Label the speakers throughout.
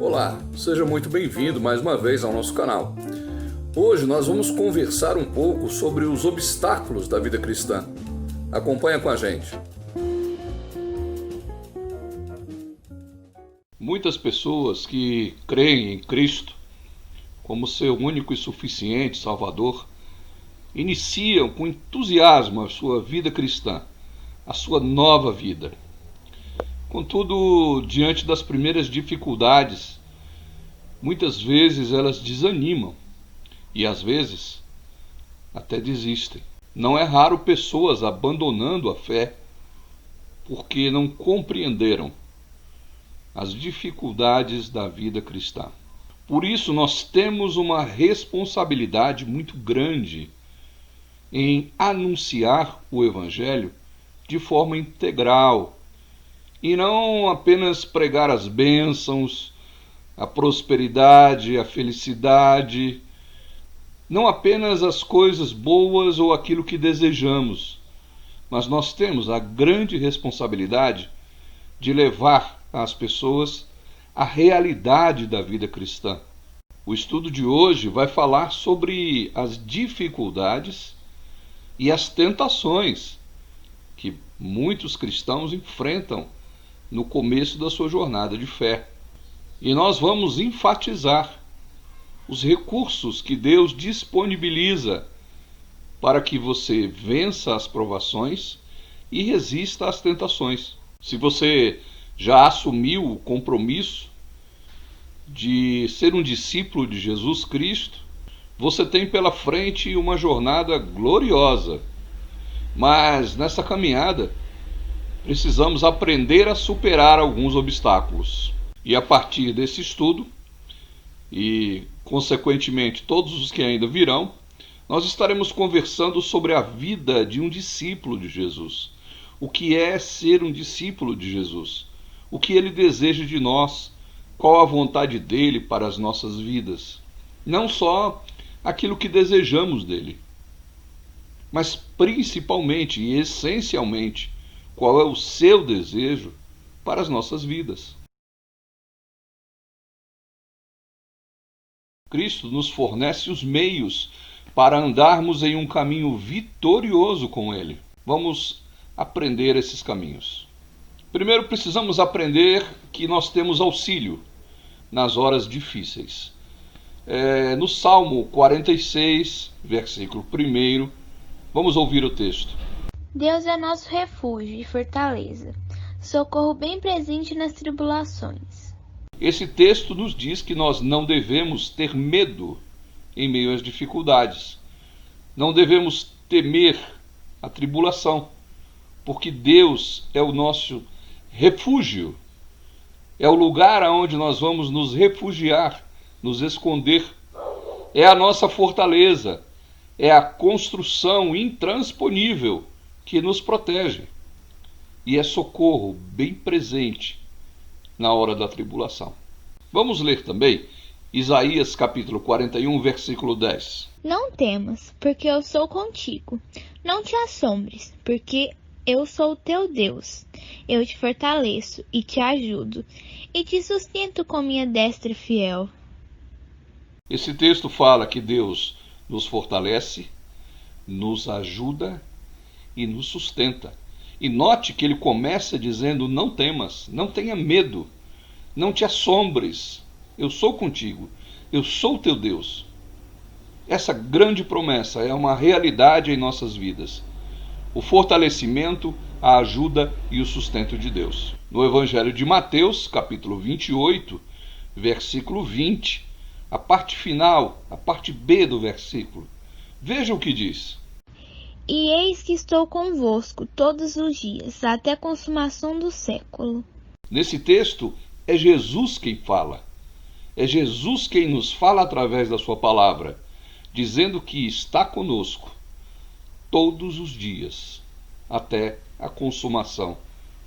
Speaker 1: Olá, seja muito bem-vindo mais uma vez ao nosso canal. Hoje nós vamos conversar um pouco sobre os obstáculos da vida cristã. Acompanha com a gente. Muitas pessoas que creem em Cristo como seu único e suficiente Salvador iniciam com entusiasmo a sua vida cristã, a sua nova vida. Contudo, diante das primeiras dificuldades, muitas vezes elas desanimam e às vezes até desistem. Não é raro pessoas abandonando a fé porque não compreenderam as dificuldades da vida cristã. Por isso nós temos uma responsabilidade muito grande em anunciar o Evangelho de forma integral e não apenas pregar as bênçãos, a prosperidade, a felicidade, não apenas as coisas boas ou aquilo que desejamos, mas nós temos a grande responsabilidade de levar às pessoas a realidade da vida cristã. O estudo de hoje vai falar sobre as dificuldades e as tentações que muitos cristãos enfrentam no começo da sua jornada de fé. E nós vamos enfatizar os recursos que Deus disponibiliza para que você vença as provações e resista às tentações. Se você já assumiu o compromisso de ser um discípulo de Jesus Cristo, você tem pela frente uma jornada gloriosa. Mas nessa caminhada, precisamos aprender a superar alguns obstáculos. E a partir desse estudo, e consequentemente todos os que ainda virão, nós estaremos conversando sobre a vida de um discípulo de Jesus. O que é ser um discípulo de Jesus? O que ele deseja de nós? Qual a vontade dele para as nossas vidas? Não só aquilo que desejamos dele, mas principalmente e essencialmente, qual é o seu desejo para as nossas vidas. Cristo nos fornece os meios para andarmos em um caminho vitorioso com Ele. Vamos aprender esses caminhos. Primeiro precisamos aprender que nós temos auxílio nas horas difíceis. No Salmo 46, versículo 1, vamos ouvir o texto.
Speaker 2: Deus é nosso refúgio e fortaleza, socorro bem presente nas tribulações.
Speaker 1: Esse texto nos diz que nós não devemos ter medo em meio às dificuldades. Não devemos temer a tribulação, porque Deus é o nosso refúgio. É o lugar aonde nós vamos nos refugiar, nos esconder. É a nossa fortaleza, é a construção intransponível que nos protege. E é socorro bem presente na hora da tribulação. Vamos ler também Isaías capítulo 41, versículo 10.
Speaker 2: Não temas, porque eu sou contigo. Não te assombres, porque eu sou o teu Deus. Eu te fortaleço e te ajudo, e te sustento com minha destra fiel.
Speaker 1: Esse texto fala que Deus nos fortalece, nos ajuda e nos sustenta. E note que ele começa dizendo: não temas, não tenha medo, não te assombres, eu sou contigo, eu sou o teu Deus. Essa grande promessa é uma realidade em nossas vidas. O fortalecimento, a ajuda e o sustento de Deus. No Evangelho de Mateus, capítulo 28, versículo 20, a parte final, a parte B do versículo, veja o que diz.
Speaker 2: E eis que estou convosco todos os dias, até a consumação do século.
Speaker 1: Nesse texto, é Jesus quem fala. É Jesus quem nos fala através da sua palavra, dizendo que está conosco todos os dias, até a consumação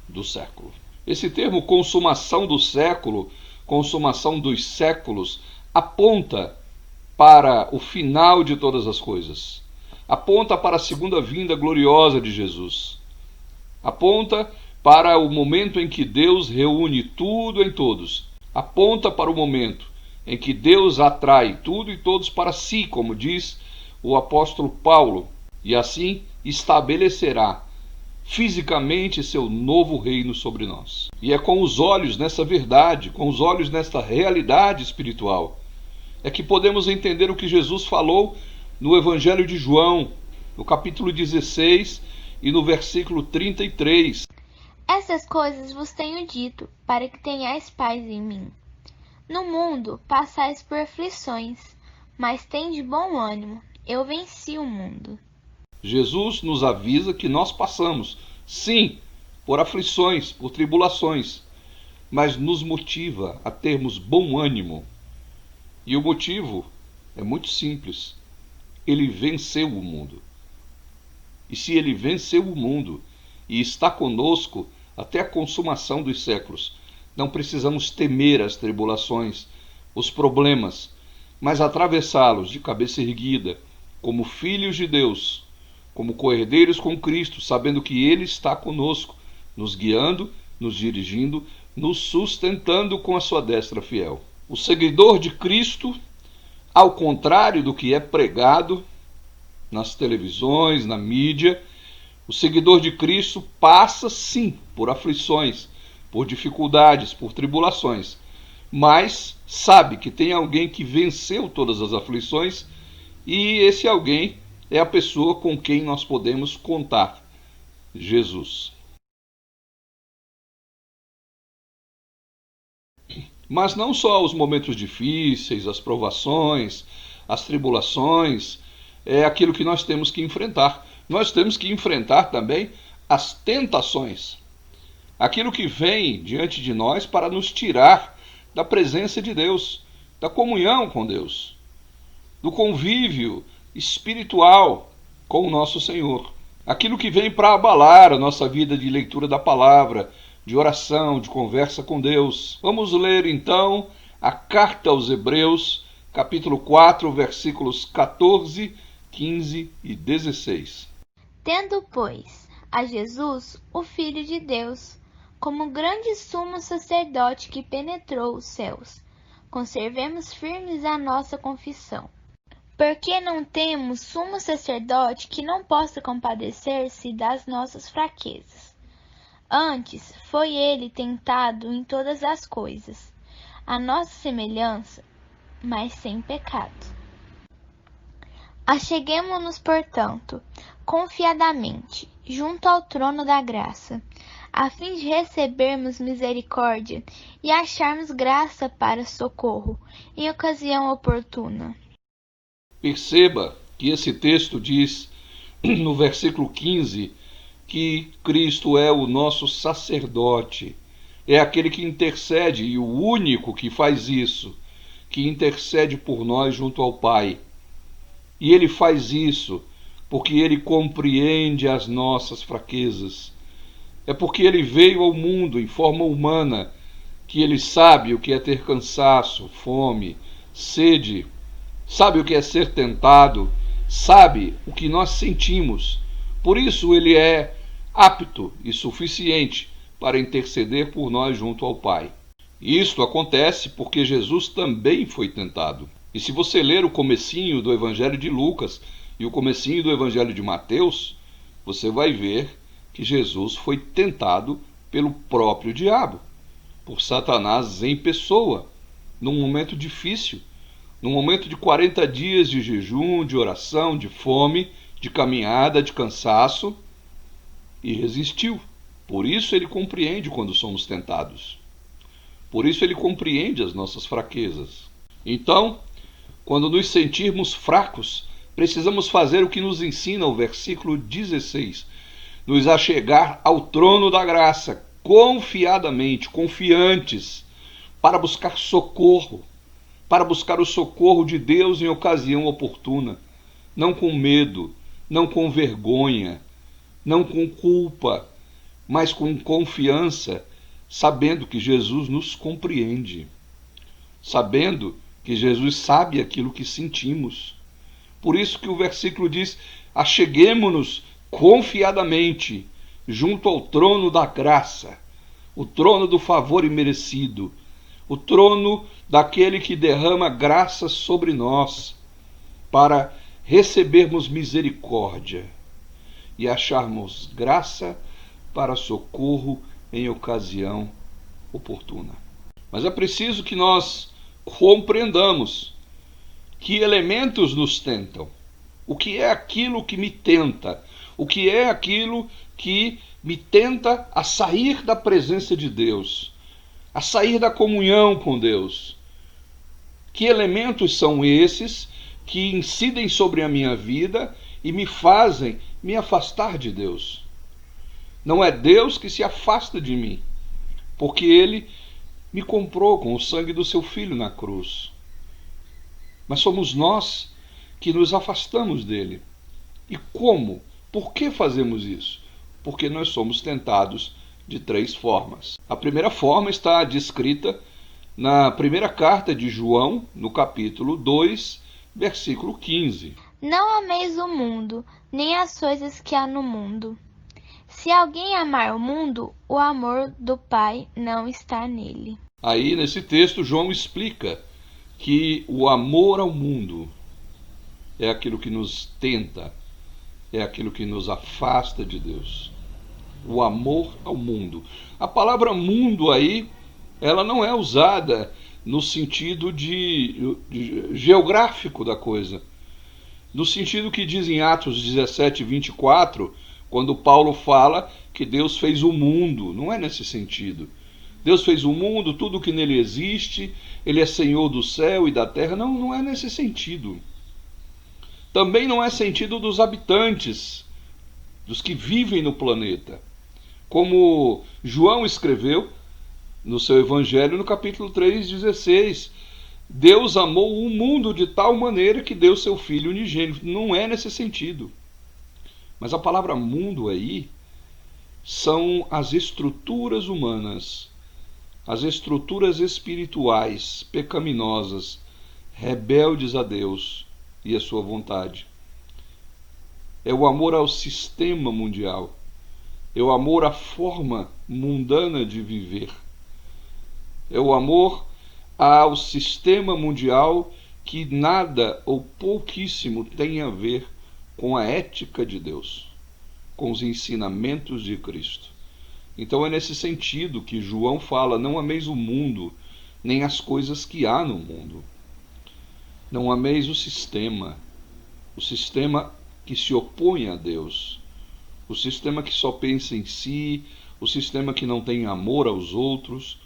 Speaker 1: do século. Esse termo consumação do século, consumação dos séculos, aponta para o final de todas as coisas. Aponta para a segunda vinda gloriosa de Jesus. Aponta para o momento em que Deus reúne tudo em todos aponta para o momento em que Deus atrai tudo e todos para si, como diz o apóstolo Paulo, e assim estabelecerá fisicamente seu novo reino sobre nós. E é com os olhos nessa verdade, com os olhos nesta realidade espiritual, é que podemos entender o que Jesus falou no Evangelho de João, no capítulo 16 e no versículo 33.
Speaker 2: Essas coisas vos tenho dito, para que tenhais paz em mim. No mundo passais por aflições, mas tende bom ânimo, eu venci o mundo.
Speaker 1: Jesus nos avisa que nós passamos, sim, por aflições, por tribulações, mas nos motiva a termos bom ânimo. E o motivo é muito simples. Ele venceu o mundo. E se ele venceu o mundo e está conosco até a consumação dos séculos, não precisamos temer as tribulações, os problemas, mas atravessá-los de cabeça erguida, como filhos de Deus, como coerdeiros com Cristo, sabendo que Ele está conosco, nos guiando, nos dirigindo, nos sustentando com a sua destra fiel. O seguidor de Cristo, ao contrário do que é pregado nas televisões, na mídia, o seguidor de Cristo passa sim por aflições, por dificuldades, por tribulações, mas sabe que tem alguém que venceu todas as aflições e esse alguém é a pessoa com quem nós podemos contar, Jesus. Mas não só os momentos difíceis, as provações, as tribulações, é aquilo que nós temos que enfrentar. Nós temos que enfrentar também as tentações. Aquilo que vem diante de nós para nos tirar da presença de Deus, da comunhão com Deus, do convívio espiritual com o nosso Senhor. Aquilo que vem para abalar a nossa vida de leitura da palavra, de oração, de conversa com Deus. Vamos ler então a carta aos Hebreus, capítulo 4, versículos 14, 15 e 16.
Speaker 2: Tendo, pois, a Jesus, o Filho de Deus, como grande sumo sacerdote que penetrou os céus, conservemos firmes a nossa confissão. Porque não temos sumo sacerdote que não possa compadecer-se das nossas fraquezas. Antes, foi ele tentado em todas as coisas, a nossa semelhança, mas sem pecado. Acheguemo-nos, portanto, confiadamente, junto ao trono da graça, a fim de recebermos misericórdia e acharmos graça para socorro em ocasião oportuna.
Speaker 1: Perceba que esse texto diz, no versículo 15, que Cristo é o nosso sacerdote, é aquele que intercede e o único que faz isso, que intercede por nós junto ao Pai. E ele faz isso porque ele compreende as nossas fraquezas. É porque ele veio ao mundo em forma humana, que ele sabe o que é ter cansaço, fome, sede, sabe o que é ser tentado, sabe o que nós sentimos. Por isso ele é apto e suficiente para interceder por nós junto ao Pai. Isto acontece porque Jesus também foi tentado. E se você ler o comecinho do Evangelho de Lucas e o comecinho do Evangelho de Mateus, você vai ver que Jesus foi tentado pelo próprio diabo, por Satanás em pessoa, num momento difícil, num momento de 40 dias de jejum, de oração, de fome, de caminhada, de cansaço, e resistiu. Por isso ele compreende quando somos tentados. Por isso ele compreende as nossas fraquezas. Então, quando nos sentirmos fracos, precisamos fazer o que nos ensina o versículo 16. Nos achegar ao trono da graça, confiadamente, confiantes, para buscar socorro, para buscar o socorro de Deus em ocasião oportuna, não com medo, não com vergonha, não com culpa, mas com confiança, sabendo que Jesus nos compreende, sabendo que Jesus sabe aquilo que sentimos. Por isso que o versículo diz: acheguemo-nos confiadamente junto ao trono da graça, o trono do favor imerecido, o trono daquele que derrama graça sobre nós, para recebermos misericórdia e acharmos graça para socorro em ocasião oportuna. Mas é preciso que nós compreendamos que elementos nos tentam. O que é aquilo que me tenta? O que é aquilo que me tenta a sair da presença de Deus, a sair da comunhão com Deus? Que elementos são esses que incidem sobre a minha vida e me fazem me afastar de Deus? Não é Deus que se afasta de mim, porque Ele me comprou com o sangue do seu Filho na cruz. Mas somos nós que nos afastamos dele. E como? Por que fazemos isso? Porque nós somos tentados de 3 formas. A primeira forma está descrita na primeira carta de João, no capítulo 2, versículo 15.
Speaker 2: Não ameis o mundo, nem as coisas que há no mundo. Se alguém amar o mundo, o amor do Pai não está nele.
Speaker 1: Aí, nesse texto, João explica que o amor ao mundo é aquilo que nos tenta, é aquilo que nos afasta de Deus. O amor ao mundo. A palavra mundo aí, ela não é usada no sentido de geográfico da coisa. No sentido que diz em Atos 17, 24, quando Paulo fala que Deus fez o mundo. Não é nesse sentido. Deus fez o mundo, tudo que nele existe, Ele é Senhor do céu e da terra. Não, não é nesse sentido. Também não é sentido dos habitantes, dos que vivem no planeta. Como João escreveu no seu Evangelho, no capítulo 3,16, Deus amou o mundo de tal maneira que deu seu Filho unigênito. Não é nesse sentido. Mas a palavra mundo aí são as estruturas humanas, as estruturas espirituais, pecaminosas, rebeldes a Deus e a sua vontade. É o amor ao sistema mundial, é o amor à forma mundana de viver, é o amor ao sistema mundial que nada ou pouquíssimo tem a ver com a ética de Deus, com os ensinamentos de Cristo. Então é nesse sentido que João fala: não ameis o mundo, nem as coisas que há no mundo. Não ameis o sistema que se opõe a Deus, o sistema que só pensa em si, o sistema que não tem amor aos outros,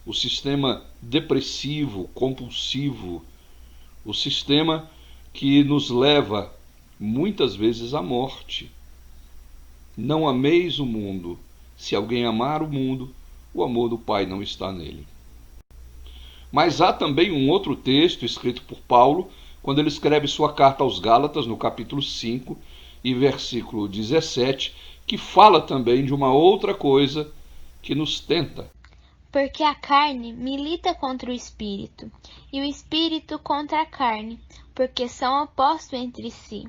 Speaker 1: o sistema depressivo, compulsivo, o sistema que nos leva muitas vezes à morte. Não ameis o mundo. Se alguém amar o mundo, o amor do Pai não está nele. Mas há também um outro texto escrito por Paulo, quando ele escreve sua carta aos Gálatas, no capítulo 5 e versículo 17, que fala também de uma outra coisa que nos tenta.
Speaker 2: Porque a carne milita contra o espírito, e o espírito contra a carne, porque são opostos entre si,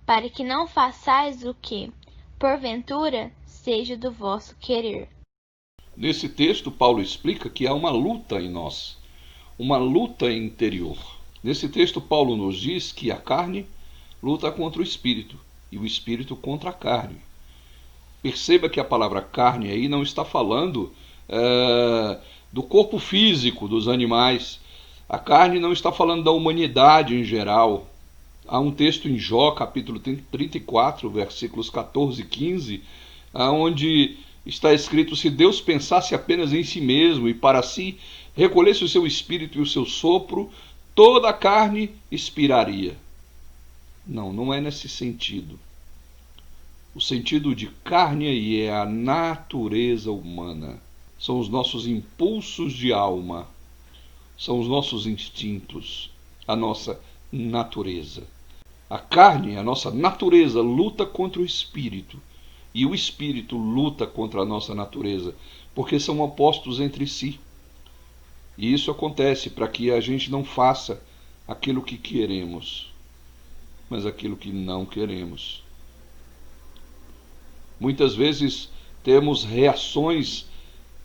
Speaker 2: para que não façais o que, porventura, seja do vosso querer.
Speaker 1: Nesse texto, Paulo explica que há uma luta em nós, uma luta interior. Nesse texto, Paulo nos diz que a carne luta contra o espírito e o espírito contra a carne. Perceba que a palavra carne aí não está falando do corpo físico dos animais. A carne não está falando da humanidade em geral. Há um texto em Jó, capítulo 34, versículos 14 e 15, onde está escrito: se Deus pensasse apenas em si mesmo e para si recolhesse o seu espírito e o seu sopro, toda a carne expiraria. Não, não é nesse sentido. O sentido de carne aí é a natureza humana. São os nossos impulsos de alma, são os nossos instintos, a nossa natureza. A carne, a nossa natureza, luta contra o espírito, e o espírito luta contra a nossa natureza, porque são opostos entre si. E isso acontece para que a gente não faça aquilo que queremos, mas aquilo que não queremos. Muitas vezes temos reações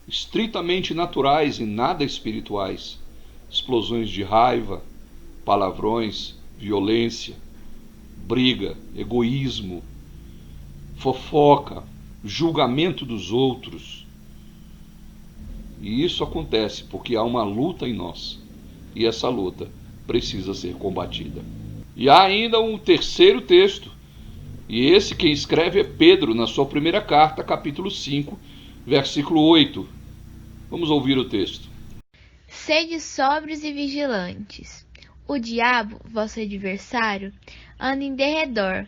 Speaker 1: estritamente naturais e nada espirituais. Explosões de raiva, palavrões, violência, briga, egoísmo, fofoca, julgamento dos outros. E isso acontece porque há uma luta em nós. E essa luta precisa ser combatida. E há ainda um terceiro texto. E esse quem escreve é Pedro, na sua primeira carta, capítulo 5, versículo 8. Vamos ouvir o texto.
Speaker 2: Sede sóbrios e vigilantes. O diabo, vosso adversário, anda em derredor,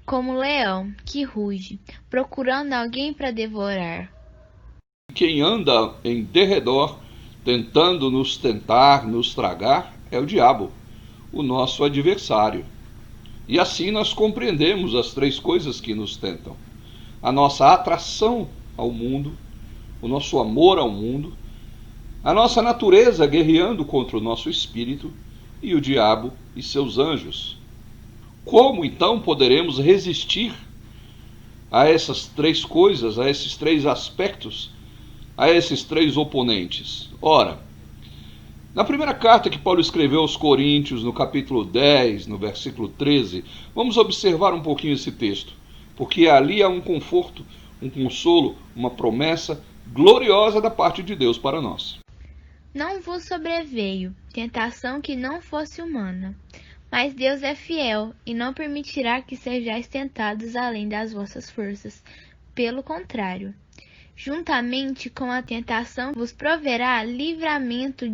Speaker 2: como um leão que ruge, procurando alguém para devorar.
Speaker 1: Quem anda em derredor, tentando nos tentar, nos tragar, é o diabo, o nosso adversário. E assim nós compreendemos as três coisas que nos tentam: a nossa atração ao mundo, o nosso amor ao mundo, a nossa natureza guerreando contra o nosso espírito e o diabo e seus anjos. Como então poderemos resistir a essas três coisas, a esses três aspectos, a esses três oponentes? Ora, na primeira carta que Paulo escreveu aos Coríntios, no capítulo 10, no versículo 13, vamos observar um pouquinho esse texto, porque ali há um conforto, um consolo, uma promessa gloriosa da parte de Deus para nós.
Speaker 2: Não vos sobreveio tentação que não fosse humana, mas Deus é fiel e não permitirá que sejais tentados além das vossas forças. Pelo contrário, juntamente com a tentação vos proverá livramento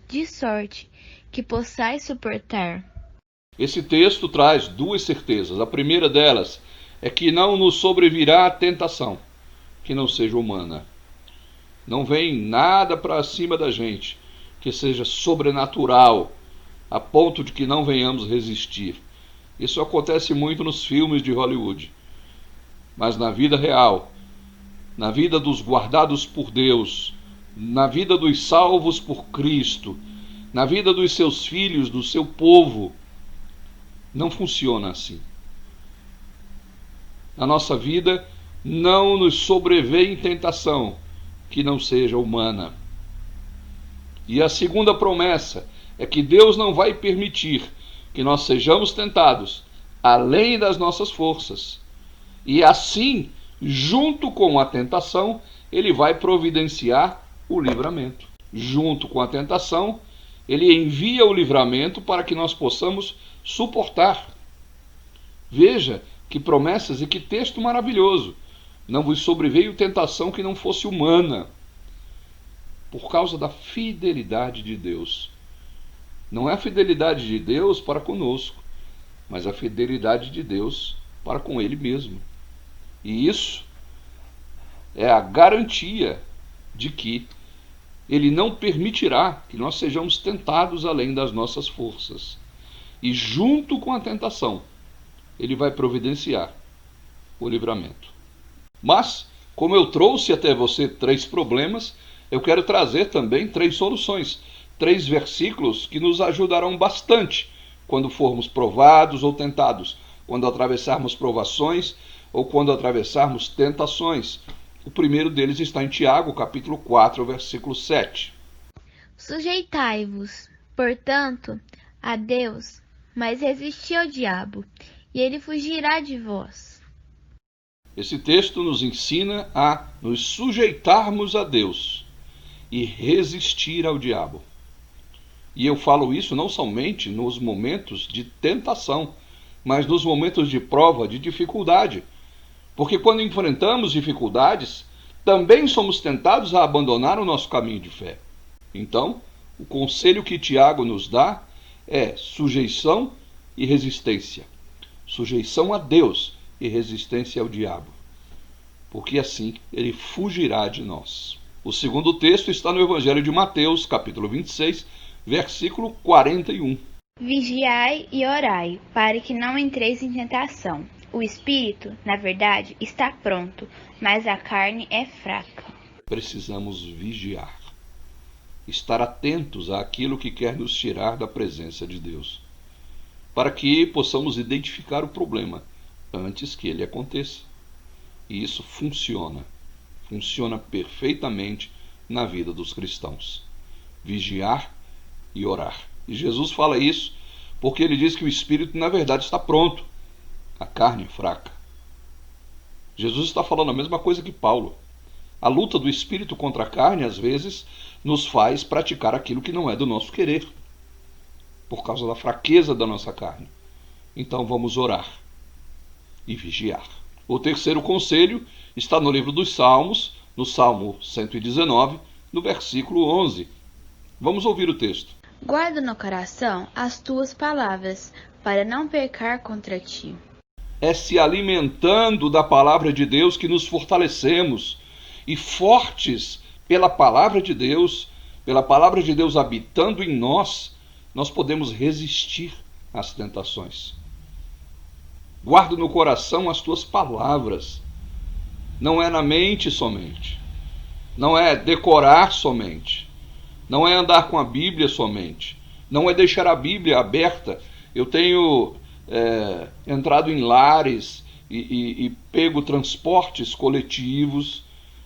Speaker 2: de sorte, que possais suportar.
Speaker 1: Esse texto traz duas certezas. A primeira delas é que não nos sobrevirá a tentação que não seja humana. Não vem nada para cima da gente que seja sobrenatural, a ponto de que não venhamos resistir. Isso acontece muito nos filmes de Hollywood. Mas na vida real, na vida dos guardados por Deus, na vida dos salvos por Cristo, na vida dos seus filhos, do seu povo, não funciona assim. Na nossa vida não nos sobrevém tentação que não seja humana. E a segunda promessa é que Deus não vai permitir que nós sejamos tentados além das nossas forças. E assim, junto com a tentação, Ele vai providenciar o livramento. Junto com a tentação, Ele envia o livramento para que nós possamos suportar. Veja que promessas e que texto maravilhoso. Não vos sobreveio tentação que não fosse humana, por causa da fidelidade de Deus. Não é a fidelidade de Deus para conosco, mas a fidelidade de Deus para com Ele mesmo. E isso é a garantia de que Ele não permitirá que nós sejamos tentados além das nossas forças. E junto com a tentação, Ele vai providenciar o livramento. Mas, como eu trouxe até você três problemas, eu quero trazer também três soluções, três versículos que nos ajudarão bastante quando formos provados ou tentados, quando atravessarmos provações ou quando atravessarmos tentações. O primeiro deles está em Tiago, capítulo 4, versículo 7.
Speaker 2: Sujeitai-vos, portanto, a Deus, mas resisti ao diabo, e ele fugirá de vós.
Speaker 1: Esse texto nos ensina a nos sujeitarmos a Deus e resistir ao diabo. E eu falo isso não somente nos momentos de tentação, mas nos momentos de prova, de dificuldade. Porque quando enfrentamos dificuldades, também somos tentados a abandonar o nosso caminho de fé. Então, o conselho que Tiago nos dá é sujeição e resistência. Sujeição a Deus e resistência ao diabo, porque assim ele fugirá de nós. O segundo texto está no Evangelho de Mateus, capítulo 26, versículo 41.
Speaker 2: Vigiai e orai, para que não entreis em tentação. O espírito, na verdade, está pronto, mas a carne é fraca.
Speaker 1: Precisamos vigiar, estar atentos àquilo que quer nos tirar da presença de Deus, para que possamos identificar o problema antes que ele aconteça. E isso funciona perfeitamente na vida dos cristãos: vigiar e orar. E Jesus fala isso porque ele diz que o espírito na verdade está pronto, a carne é fraca. Jesus está falando a mesma coisa que Paulo. A luta do espírito contra a carne às vezes nos faz praticar aquilo que não é do nosso querer, por causa da fraqueza da nossa carne. Então vamos orar e vigiar. O terceiro conselho está no livro dos Salmos, no Salmo 119, no versículo 11. Vamos ouvir o texto.
Speaker 2: Guarda no coração as tuas palavras, para não pecar contra ti.
Speaker 1: É se alimentando da palavra de Deus que nos fortalecemos, e fortes pela palavra de Deus habitando em nós, nós podemos resistir às tentações. Guarda no coração as tuas palavras. Não é na mente somente. Não é decorar somente. Não é andar com a Bíblia somente. Não é deixar a Bíblia aberta. Eu tenho entrado em lares e pego transportes coletivos,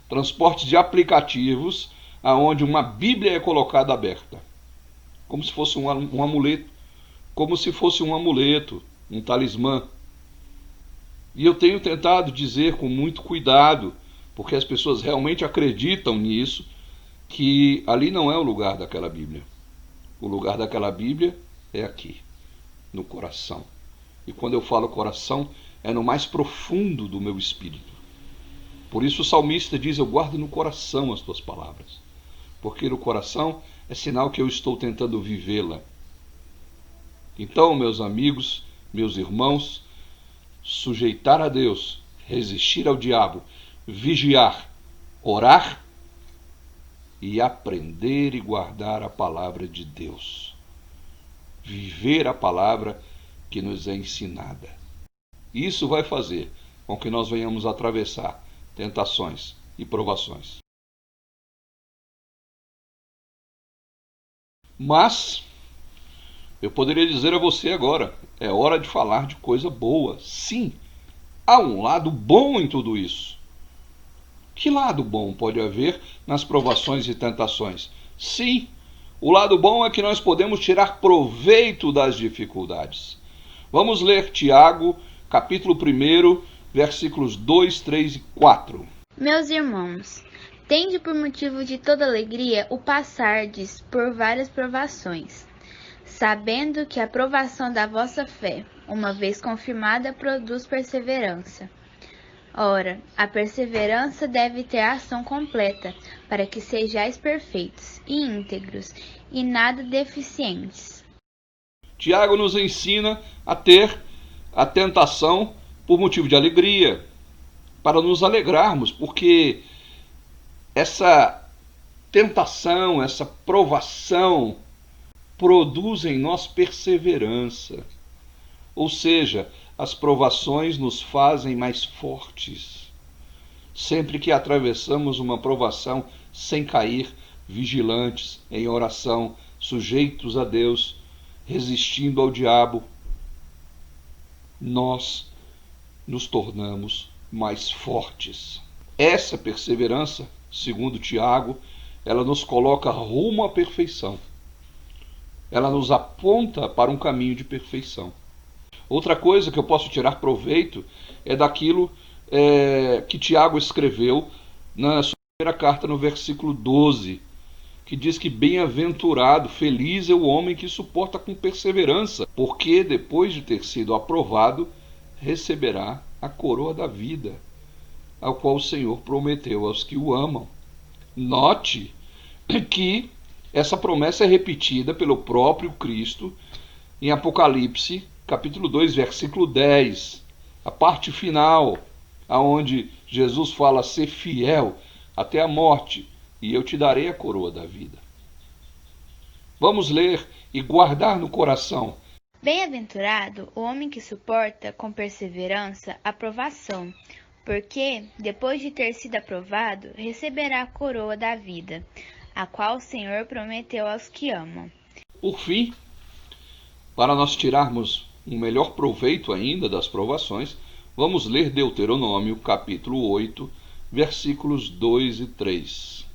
Speaker 1: transportes de aplicativos, aonde uma Bíblia é colocada aberta, como se fosse um amuleto, um talismã. E eu tenho tentado dizer com muito cuidado, porque as pessoas realmente acreditam nisso, que ali não é o lugar daquela Bíblia. O lugar daquela Bíblia é aqui, no coração. E quando eu falo coração, é no mais profundo do meu espírito. Por isso o salmista diz: eu guardo no coração as tuas palavras, porque no coração é sinal que eu estou tentando vivê-la. Então, meus amigos, meus irmãos, sujeitar a Deus, resistir ao diabo, vigiar, orar e aprender e guardar a palavra de Deus. Viver a palavra que nos é ensinada. Isso vai fazer com que nós venhamos atravessar tentações e provações. Mas eu poderia dizer a você agora: é hora de falar de coisa boa. Sim, há um lado bom em tudo isso. Que lado bom pode haver nas provações e tentações? Sim, o lado bom é que nós podemos tirar proveito das dificuldades. Vamos ler Tiago, capítulo 1, versículos 2, 3 e 4.
Speaker 2: Meus irmãos, tende por motivo de toda alegria o passardes por várias provações, sabendo que a provação da vossa fé, uma vez confirmada, produz perseverança. Ora, a perseverança deve ter a ação completa, para que sejais perfeitos e íntegros, e nada deficientes.
Speaker 1: Tiago nos ensina a ter a tentação por motivo de alegria, para nos alegrarmos, porque essa tentação, essa provação produz em nós perseverança. Ou seja, as provações nos fazem mais fortes. Sempre que atravessamos uma provação sem cair, vigilantes, em oração, sujeitos a Deus, resistindo ao diabo, nós nos tornamos mais fortes. Essa perseverança, segundo Tiago, ela nos coloca rumo à perfeição. Ela nos aponta para um caminho de perfeição. Outra coisa que eu posso tirar proveito é daquilo que Tiago escreveu na sua primeira carta, no versículo 12, que diz que bem-aventurado, feliz é o homem que suporta com perseverança, porque depois de ter sido aprovado, receberá a coroa da vida, ao qual o Senhor prometeu aos que o amam. Note que essa promessa é repetida pelo próprio Cristo em Apocalipse, capítulo 2, versículo 10, a parte final, aonde Jesus fala: ser fiel até a morte, e eu te darei a coroa da vida. Vamos ler e guardar no coração.
Speaker 2: Bem-aventurado o homem que suporta com perseverança a provação, porque, depois de ter sido aprovado, receberá a coroa da vida, a qual o Senhor prometeu aos que amam.
Speaker 1: Por fim, para nós tirarmos um melhor proveito ainda das provações, vamos ler Deuteronômio, capítulo 8, versículos 2 e 3.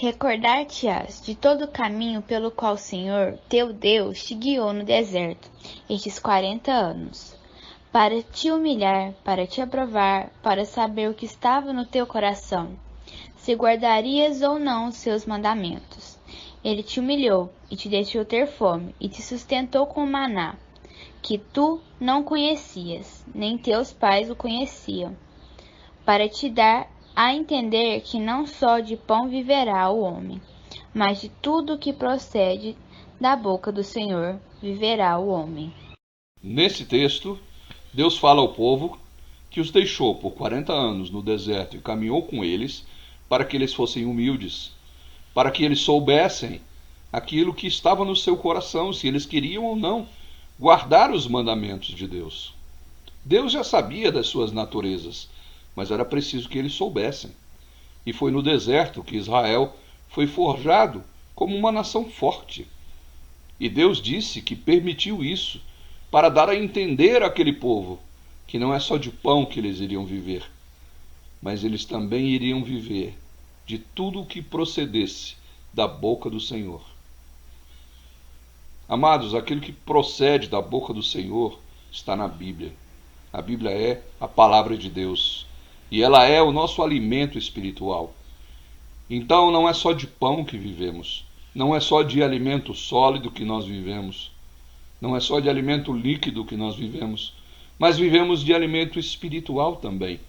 Speaker 2: Recordar-te-ás de todo o caminho pelo qual o Senhor, teu Deus, te guiou no deserto, estes 40 anos, para te humilhar, para te aprovar, para saber o que estava no teu coração, se guardarias ou não os seus mandamentos. Ele te humilhou e te deixou ter fome, e te sustentou com maná, que tu não conhecias, nem teus pais o conheciam, para te dar a entender que não só de pão viverá o homem, mas de tudo que procede da boca do Senhor viverá o homem.
Speaker 1: Nesse texto, Deus fala ao povo que os deixou por 40 anos no deserto e caminhou com eles para que eles fossem humildes, para que eles soubessem aquilo que estava no seu coração, se eles queriam ou não guardar os mandamentos de Deus. Deus já sabia das suas naturezas, mas era preciso que eles soubessem. E foi no deserto que Israel foi forjado como uma nação forte. E Deus disse que permitiu isso para dar a entender àquele povo que não é só de pão que eles iriam viver, mas eles também iriam viver de tudo o que procedesse da boca do Senhor. Amados, aquilo que procede da boca do Senhor está na Bíblia. A Bíblia é a palavra de Deus e ela é o nosso alimento espiritual. Então não é só de pão que vivemos, não é só de alimento sólido que nós vivemos, não é só de alimento líquido que nós vivemos, mas vivemos de alimento espiritual também.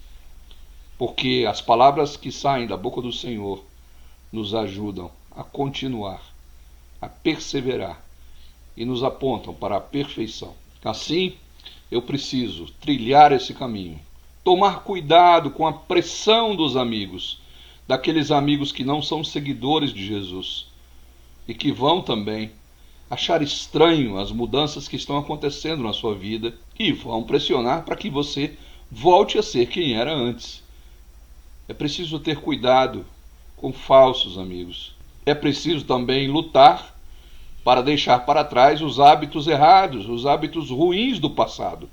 Speaker 1: Porque as palavras que saem da boca do Senhor nos ajudam a continuar, a perseverar e nos apontam para a perfeição. Assim, eu preciso trilhar esse caminho, tomar cuidado com a pressão dos amigos, daqueles amigos que não são seguidores de Jesus e que vão também achar estranho as mudanças que estão acontecendo na sua vida e vão pressionar para que você volte a ser quem era antes. É preciso ter cuidado com falsos amigos. É preciso também lutar para deixar para trás os hábitos errados, os hábitos ruins do passado.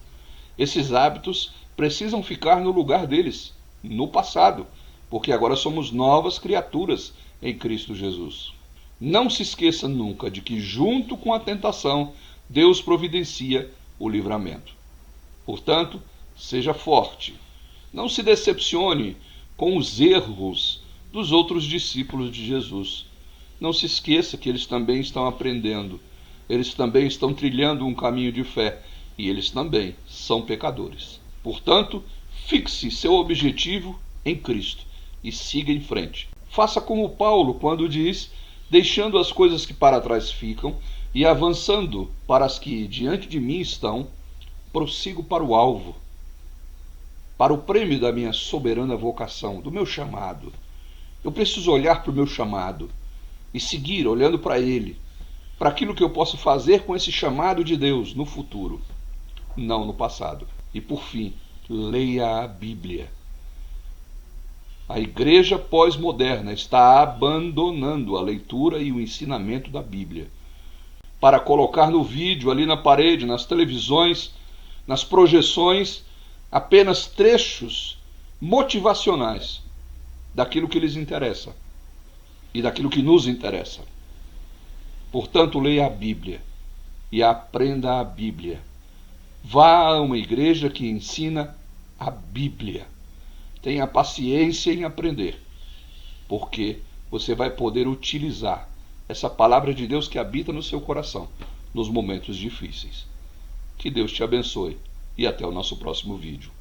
Speaker 1: Esses hábitos precisam ficar no lugar deles, no passado, porque agora somos novas criaturas em Cristo Jesus. Não se esqueça nunca de que junto com a tentação, Deus providencia o livramento. Portanto, seja forte. Não se decepcione com os erros dos outros discípulos de Jesus. Não se esqueça que eles também estão aprendendo, eles também estão trilhando um caminho de fé e eles também são pecadores. Portanto, fixe seu objetivo em Cristo e siga em frente. Faça como Paulo quando diz: deixando as coisas que para trás ficam e avançando para as que diante de mim estão, prossigo para o alvo, para o prêmio da minha soberana vocação, do meu chamado. Eu preciso olhar para o meu chamado e seguir olhando para ele, para aquilo que eu posso fazer com esse chamado de Deus no futuro, não no passado. E por fim, leia a Bíblia. A igreja pós-moderna está abandonando a leitura e o ensinamento da Bíblia para colocar no vídeo, ali na parede, nas televisões, nas projeções, apenas trechos motivacionais daquilo que lhes interessa e daquilo que nos interessa. Portanto, leia a Bíblia e aprenda a Bíblia. Vá a uma igreja que ensina a Bíblia. Tenha paciência em aprender, porque você vai poder utilizar essa palavra de Deus que habita no seu coração nos momentos difíceis. Que Deus te abençoe e até o nosso próximo vídeo.